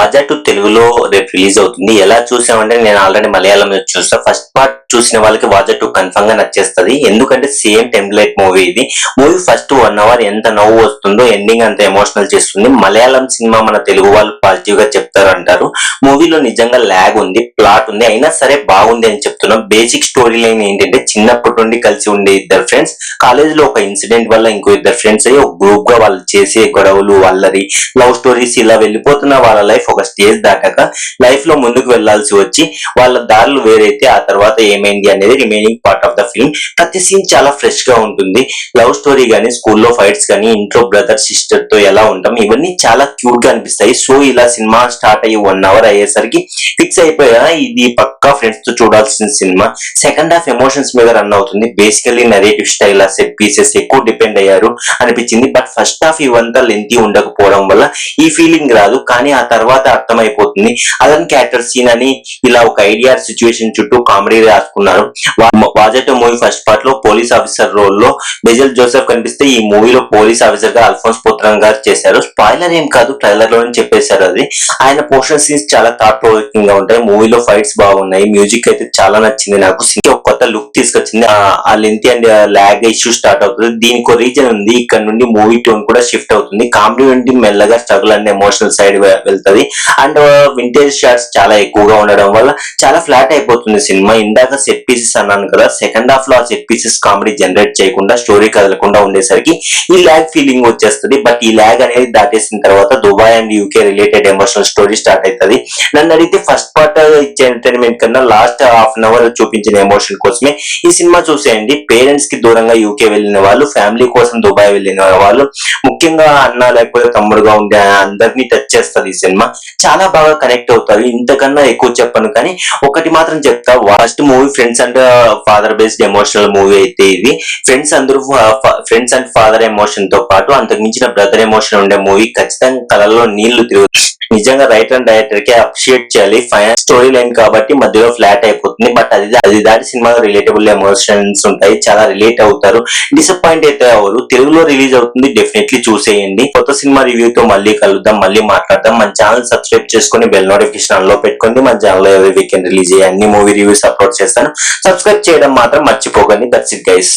వాజా 2 తెలుగులో రేపు రిలీజ్ అవుతుంది. ఎలా చూసామంటే నేను ఆల్రెడీ మలయాళంలో చూసా. ఫస్ట్ పార్ట్ చూసిన వాళ్ళకి వాజా 2 కన్ఫర్మ్ గా నచ్చేస్తది. ఎందుకంటే సేమ్ టెంప్లేట్ మూవీ ఇది. మూవీ ఫస్ట్ 1 అవర్ ఎంత నవ్వు వస్తుందో ఎండింగ్ అంత ఎమోషనల్ చేస్తుంది. మలయాళం సినిమా మన తెలుగు వాళ్ళు పాజిటివ్ గా చెప్తారు అంటారు. మూవీలో నిజంగా ల్యాగ్ ఉంది, ప్లాట్ ఉంది, అయినా సరే బాగుంది అని చెప్తున్నాం. బేసిక్ స్టోరీ లైన్ ఏంటంటే చిన్నప్పటి నుండి కలిసి ఉండే ఇద్దరు ఫ్రెండ్స్ కాలేజ్ లో ఒక ఇన్సిడెంట్ వల్ల ఇంకో ఇద్దరు ఫ్రెండ్స్ అయ్యి ఒక గ్రూప్ గా వాళ్ళు చేసే గొడవలు, అల్లరి, లవ్ స్టోరీస్ ఇలా వెళ్ళిపోతున్న వాళ్ళ లైఫ్ ఒక స్టేజ్ దాటాక లైఫ్ లో ముందుకు వెళ్లాల్సి వచ్చి వాళ్ళ దారులు వేరైతే ఆ తర్వాత ఏమైంది అనేది remaining part of the film. ప్రతి సీన్ చాలా ఫ్రెష్ గా ఉంటుంది. లవ్ స్టోరీ గానీ, స్కూల్లో ఫైట్స్ కానీ, ఇంట్లో బ్రదర్ సిస్టర్ తో ఎలా ఉంటాం ఇవన్నీ చాలా క్యూట్ గా అనిపిస్తాయి. సో ఇలా సినిమా స్టార్ట్ అయ్యి 1 అవర్ అయ్యేసరికి ఫిక్స్ అయిపోయా ఇది పక్కా ఫ్రెండ్స్ తో చూడాల్సిన సినిమా. సెకండ్ హాఫ్ ఎమోషన్స్ మీద రన్ అవుతుంది. Basically narrative style, set pieces ఎక్కువ డిపెండ్ అయ్యారు అనిపించింది. బట్ ఫస్ట్ హాఫ్ ఇవంతా లెంతీ ఉండకపోవడం వల్ల ఈ ఫీలింగ్ రాదు. కానీ ఆ తర్వాత అర్థమైపోతుంది. అదన్ క్యారెక్టర్ సీన్ అని ఇలా ఒక ఐడియా సిచ్యువేషన్ చుట్టూ కామెడీ రాసుకున్నారు. వాజా 2 మూవీ ఫస్ట్ పార్ట్ లో పోలీస్ ఆఫీసర్ రోల్ లో బెజల్ జోసెఫ్ కనిపిస్తే ఈ మూవీలో పోలీస్ ఆఫీసర్ గా అల్ఫోన్స్ పుత్రన్ గారు చేశారు. స్పాయిలర్ ఏం కాదు, ట్రైలర్ లోనే చెప్పేశారు అది. ఆయన పోర్షన్ సీన్స్ చాలా థాట్ ప్రొవోకింగ్ గా ఉంటాయి. మూవీలో ఫైట్స్ బాగున్నాయి. మ్యూజిక్ అయితే చాలా నచ్చింది నాకు. ఒక కొత్త లుక్ తీసుకొచ్చింది. ఆ length and lag issue start అవుతుంది. దీనికి ఒక రీజన్ ఉంది. ఇక్కడ నుండి మూవీ టోన్ కూడా షిఫ్ట్ అవుతుంది. కామెడీ నుండి మెల్లగా స్ట్రగుల్ అండ్ ఎమోషనల్ సైడ్ వెళ్తది. అండ్ వింటేజ్ షాట్స్ చాలా ఎక్కువగా ఉండడం వల్ల చాలా ఫ్లాట్ అయిపోతుంది సినిమా. ఇందాక సెట్ పీసెస్ అన్నాను కదా, సెకండ్ హాఫ్ లో ఆ సెట్ పీసెస్ కామెడీ జనరేట్ చేయకుండా స్టోరీ కదలకుండా ఉండేసరికి ఈ ల్యాగ్ ఫీలింగ్ వచ్చేస్తుంది. బట్ ఈ ల్యాగ్ అనేది దాటేసిన తర్వాత Dubai and UK related emotional story start అవుతుంది. నన్ను అడిగితే ఫస్ట్ పార్ట్ ఇచ్చే ఎంటర్టైన్మెంట్ కన్నా లాస్ట్ హాఫ్ అన్ అవర్ చూపించిన ఎమోషన్ కోసమే ఈ సినిమా చూసేయండి. పేరెంట్స్ కి దూరంగా యూకే వెళ్ళిన వాళ్ళు, ఫ్యామిలీ కోసం దుబాయ్ వెళ్ళిన వాళ్ళు, ముఖ్యంగా అన్న లేకపోతే తమ్ముడుగా ఉండే అందరినీ టచ్ చేస్తుంది ఈ సినిమా. చాలా బాగా కనెక్ట్ అవుతారు. ఇంతకన్నా ఎక్కువ చెప్పను, కానీ ఒకటి మాత్రం చెప్తా. First movie friends and father based emotional movie అయితే ఇది. ఫ్రెండ్స్ అండ్ ఫాదర్ ఎమోషన్ తో పాటు అంతకు మించిన బ్రదర్ ఎమోషన్ ఉండే మూవీ. ఖచ్చితంగా కళల్లో నీళ్లు తిరుగుతాయి. నిజంగా రైటర్ అండ్ డైరెక్టర్ కి అప్రిషియేట్ చేయాలి. ఫైనల్ స్టోరీ లైన్ కాబట్టి మధ్యలో ఫ్లాట్ అయిపోతుంది. బట్ అది దాటి సినిమాలో రిలేటబుల్ ఎమోషన్స్ ఉంటాయి. చాలా రిలేట్ అవుతారు. డిసప్పాయింట్ అయితే ఎవరు. తెలుగులో రిలీజ్ అవుతుంది, డెఫినెట్లీ చూసేయండి. కొత్త సినిమా రివ్యూతో మళ్ళీ కలుద్దాం, మళ్ళీ మాట్లాడదాం. మన ఛానల్ సబ్స్క్రైబ్ చేసుకుని బెల్ నోటిఫికేషన్ ఆన్ లో పెట్టుకోండి. మన ఛానల్ ఎవరి వీకెండ్ రిలీజ్ అయ్యే అన్ని మూవీ రివ్యూస్ అప్లోడ్ చేస్తాను. సబ్స్క్రైబ్ చేయడం మాత్రం మర్చిపోకండి. That's it guys.